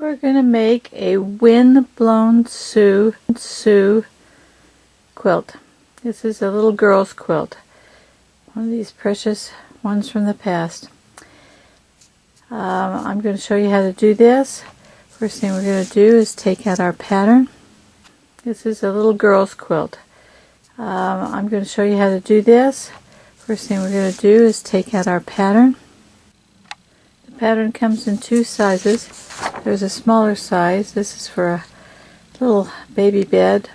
We're going to make a Windblown Sue quilt. This is a little girl's quilt. One of these precious ones from the past. I'm going to show you how to do this. First thing we're going to do is take out our pattern. This is a little girl's quilt. I'm going to show you how to do this. First thing we're going to do is take out our pattern. The pattern comes in two sizes. There's a smaller size. This is for a little baby bed.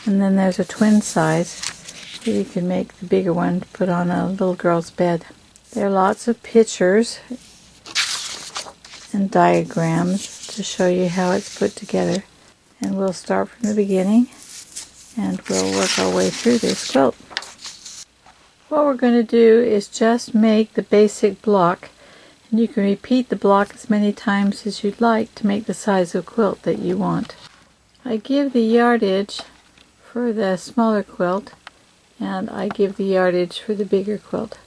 And then there's a twin size. So you can make the bigger one to put on a little girl's bed. There are lots of pictures and diagrams to show you how it's put together. And we'll start from the beginning and we'll work our way through this quilt. What we're going to do is just make the basic block, and you can repeat the block as many times as you'd like to make the size of quilt that you want. I give the yardage for the smaller quilt and I give the yardage for the bigger quilt,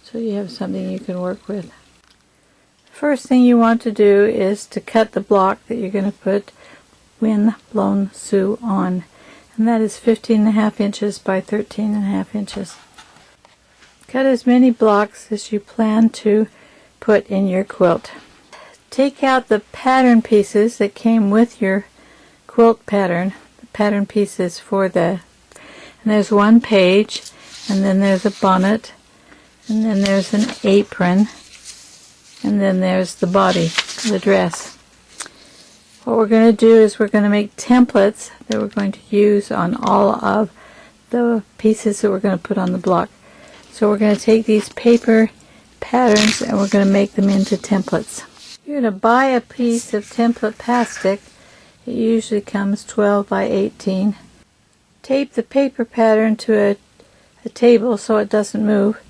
so you have something you can work with. First thing you want to do is to cut the block that you're going to put Windblown Sue on, and that is 15.5 inches by 13.5 inches. Cut as many blocks as you plan to put in your quilt. Take out the pattern pieces that came with your quilt pattern, the pattern pieces for and there's one page, and then there's a bonnet, and then there's an apron, and then there's the body, the dress. What we're going to do is we're going to make templates that we're going to use on all of the pieces that we're going to put on the block. So we're going to take these paper patterns and we're going to make them into templates. You're going to buy a piece of template plastic. It usually comes 12 by 18. Tape the paper pattern to a table so it doesn't move,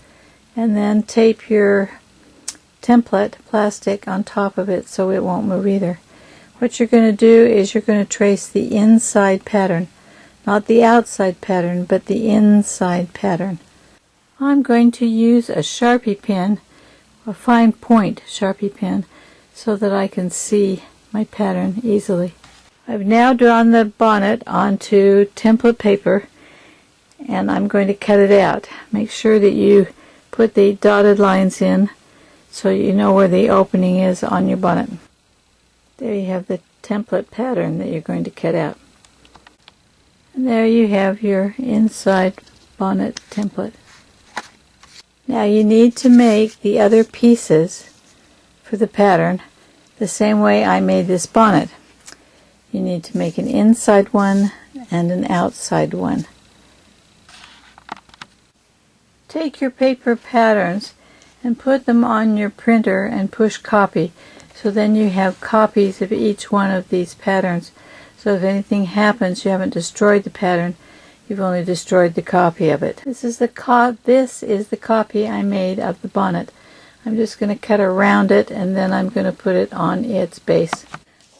and then tape your template plastic on top of it so it won't move either. What you're going to do is you're going to trace the inside pattern, not the outside pattern, but the inside pattern. I'm going to use a Sharpie pen, a fine point Sharpie pen, so that I can see my pattern easily. I've now drawn the bonnet onto template paper and I'm going to cut it out. Make sure that you put the dotted lines in so you know where the opening is on your bonnet. There you have the template pattern that you're going to cut out. And there you have your inside bonnet template. Now you need to make the other pieces for the pattern the same way I made this bonnet. You need to make an inside one and an outside one. Take your paper patterns and put them on your printer and push copy. So then you have copies of each one of these patterns. So if anything happens, you haven't destroyed the pattern, you've only destroyed the copy of it. This is the copy I made of the bonnet. I'm just going to cut around it and then I'm going to put it on its base.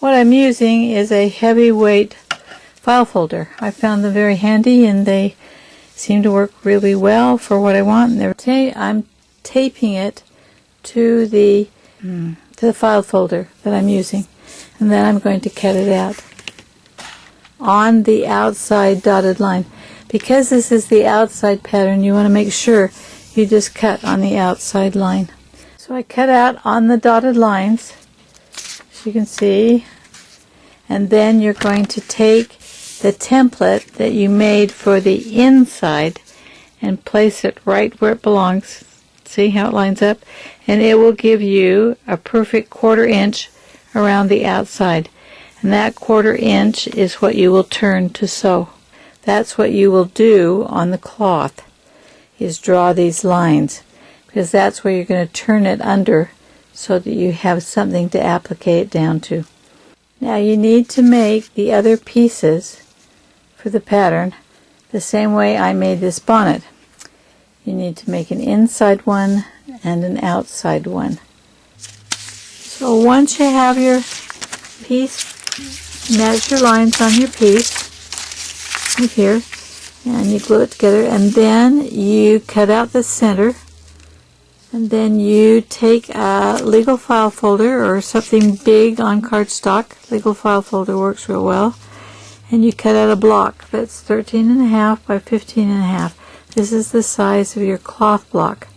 What I'm using is a heavyweight file folder. I found them very handy and they seem to work really well for what I want. I'm taping it to the file folder that I'm using, and then I'm going to cut it out on the outside dotted line. Because this is the outside pattern, you want to make sure you just cut on the outside line. So I cut out on the dotted lines, as you can see, and then you're going to take the template that you made for the inside and place it right where it belongs. See how it lines up? And it will give you a perfect 1/4 inch around the outside. And that 1/4 inch is what you will turn to sew. That's what you will do on the cloth, is draw these lines, because that's where you're going to turn it under so that you have something to applicate it down to. Now you need to make the other pieces for the pattern the same way I made this bonnet. You need to make an inside one and an outside one. So once you have your piece, measure lines on your piece, right here, and you glue it together, and then you cut out the center And then you take a legal file folder or something big on cardstock. Legal file folder works real well. And you cut out a block that's 13.5 by 15.5. This is the size of your cloth block.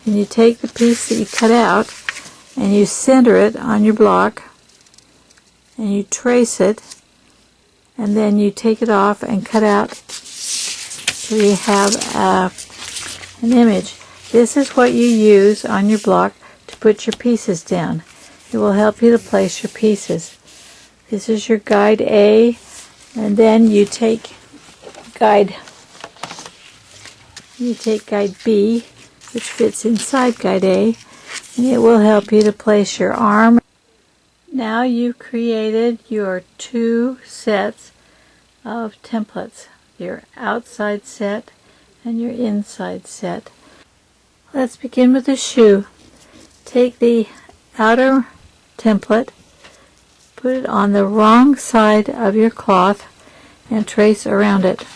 And you take the piece that you cut out and you center it on your block and you trace it, and then you take it off and cut out so you have an image. This is what you use on your block to put your pieces down. It will help you to place your pieces. This is your guide A, and then you take guide B, which fits inside guide A, and it will help you to place your arm. Now you've created your 2 sets of templates, your outside set and your inside set. Let's begin with the shoe. Take the outer template, put it on the wrong side of your cloth, and trace around it.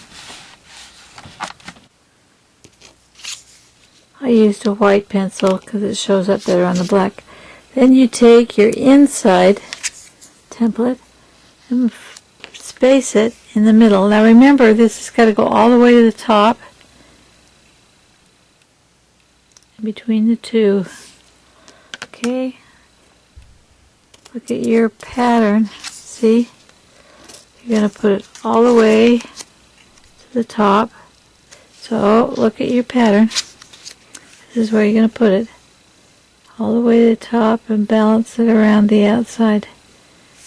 I used a white pencil because it shows up better on the black. Then you take your inside template and space it in the middle. Now remember, this has got to go all the way to the top, between the two. Okay, look at your pattern. See, you're going to put it all the way to the top. So look at your pattern. This is where you're going to put it, all the way to the top, and balance it around the outside.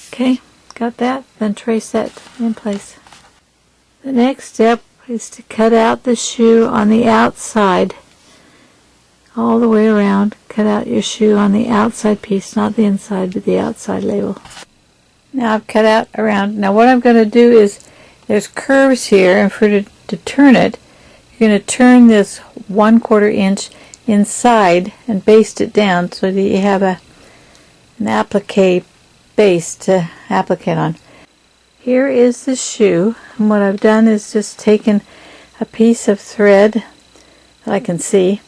Okay, got that? Then trace that in place. The next step is to cut out the shoe on the outside, all the way around. Cut out your shoe on the outside piece, not the inside, but the outside label. Now I've cut out around. Now what I'm going to do is, there's curves here, and to turn it, you're going to turn this 1/4 inch inside and baste it down so that you have an applique base to applicate on. Here is the shoe, and what I've done is just taken a piece of thread that I can see,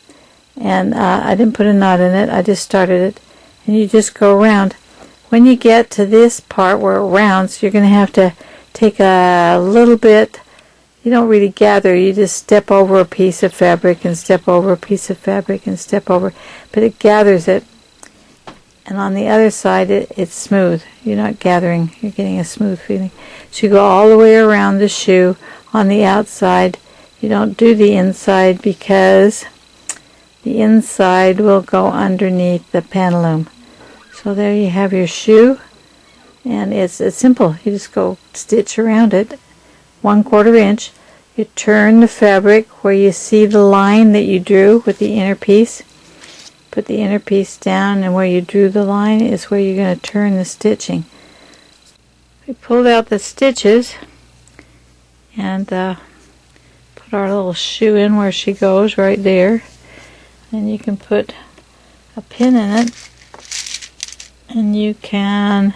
and I didn't put a knot in it, I just started it, and you just go around. When you get to this part where it rounds, you're going to have to take a little bit. You don't really gather, you just step over a piece of fabric and step over a piece of fabric and step over, but it gathers it, and on the other side it's smooth. You're not gathering, you're getting a smooth feeling. So you go all the way around the shoe on the outside. You don't do the inside because the inside will go underneath the pantaloon. So there you have your shoe, and it's simple. You just go stitch around it 1/4 inch. You turn the fabric where you see the line that you drew with the inner piece. Put the inner piece down, and where you drew the line is where you're going to turn the stitching. We pulled out the stitches and put our little shoe in where she goes, right there. And you can put a pin in it, and you can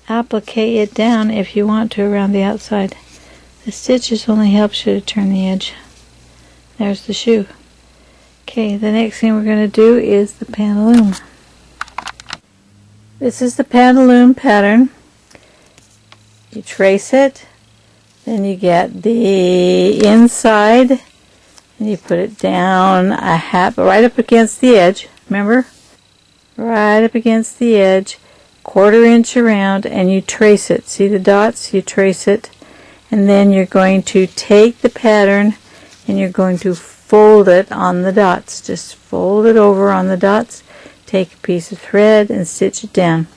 applique it down if you want to around the outside. The stitches only helps you to turn the edge. There's the shoe. Okay, the next thing we're going to do is the pantaloon. This is the pantaloon pattern. You trace it, then you get the inside, and you put it down right up against the edge. Remember? Right up against the edge, 1/4 inch around, and you trace it. See the dots? You trace it, and then you're going to take the pattern and you're going to fold it on the dots. Just fold it over on the dots. Take a piece of thread and stitch it down.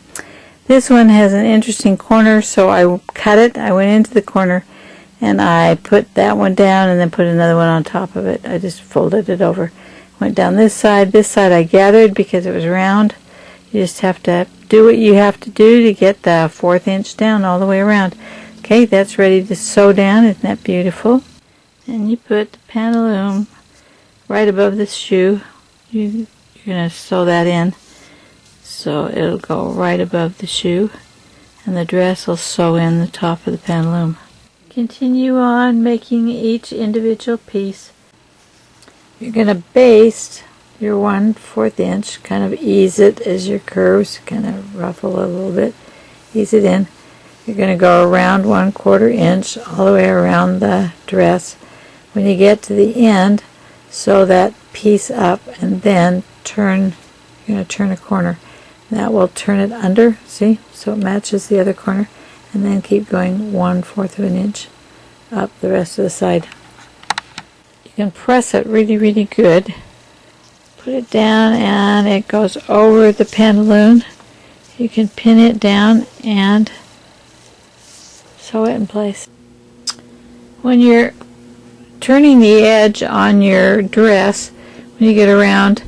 This one has an interesting corner, so I cut it. I went into the corner and I put that one down and then put another one on top of it. I just folded it over. Went down this side. This side I gathered because it was round. You just have to do what you have to do to get the 1/4 inch down all the way around. Okay, that's ready to sew down. Isn't that beautiful? And you put the pantaloon right above the shoe. You're going to sew that in so it'll go right above the shoe, and the dress will sew in the top of the pantaloon. Continue on making each individual piece. You're going to baste your 1/4 inch, kind of ease it as your curves, kind of ruffle it a little bit, ease it in. You're going to go around 1/4 inch all the way around the dress. When you get to the end, sew that piece up and then turn, you're going to turn a corner. That will turn it under, see, so it matches the other corner, and then keep going 1/4 of an inch up the rest of the side. You can press it really, really good. Put it down and it goes over the pantaloon. You can pin it down and sew it in place. When you're turning the edge on your dress, when you get around,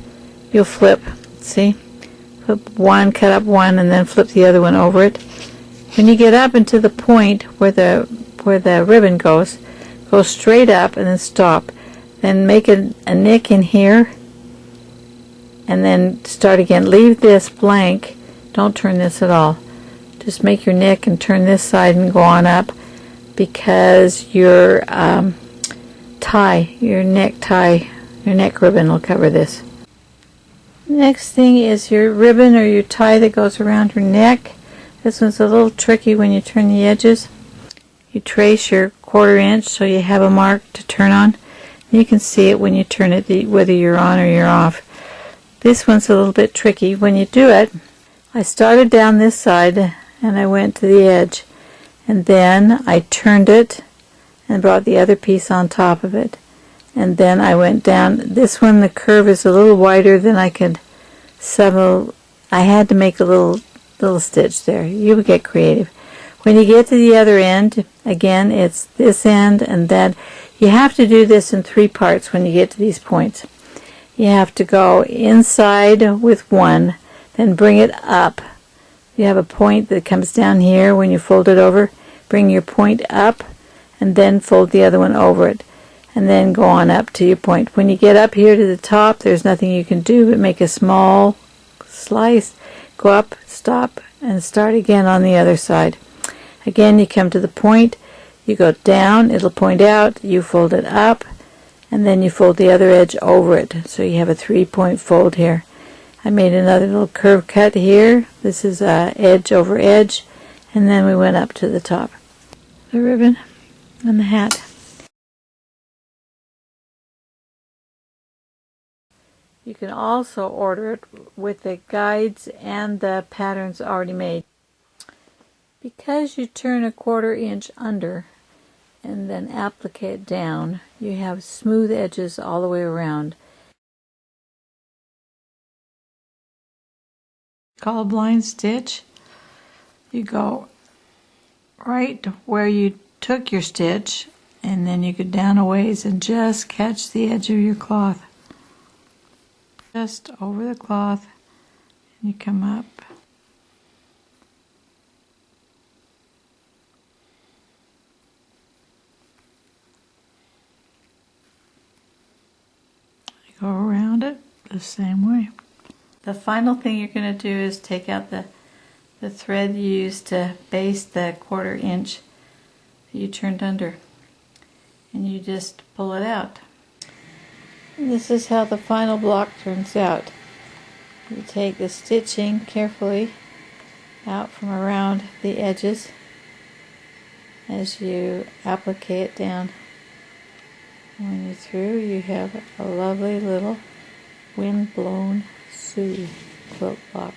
you'll flip, see? Flip one, cut up one, and then flip the other one over it. When you get up into the point where the ribbon goes, go straight up and then stop. Then make a nick in here, and then start again. Leave this blank. Don't turn this at all. Just make your nick and turn this side and go on up, because your your neck ribbon will cover this. Next thing is your ribbon or your tie that goes around your neck. This one's a little tricky when you turn the edges. You trace your 1/4 inch so you have a mark to turn on. You can see it when you turn it, whether you're on or you're off. This one's a little bit tricky. When you do it, I started down this side and I went to the edge, and then I turned it and brought the other piece on top of it, and then I went down. This one, the curve is a little wider than I could settle. I had to make a little stitch there. You would get creative. When you get to the other end, again, it's this end and that. You have to do this in 3 parts when you get to these points. You have to go inside with one, then bring it up. You have a point that comes down here when you fold it over. Bring your point up and then fold the other one over it, and then go on up to your point. When you get up here to the top, there's nothing you can do but make a small slice, go up, stop, and start again on the other side. Again, you come to the point, you go down, it'll point out, you fold it up, and then you fold the other edge over it. So you have a 3-point fold here. I made another little curve cut here. This is edge over edge, and then we went up to the top. The ribbon and the hat. You can also order it with the guides and the patterns already made. Because you turn a 1/4 inch under and then applique it down, you have smooth edges all the way around. Called a blind stitch. You go right where you took your stitch, and then you go down a ways and just catch the edge of your cloth. Just over the cloth, and you come up. You go around it the same way. The final thing you're going to do is take out the thread you used to base the 1/4 inch that you turned under, and you just pull it out. And this is how the final block turns out. You take the stitching carefully out from around the edges as you applique it down. When you're through, you have a lovely little Windblown Sue quilt block.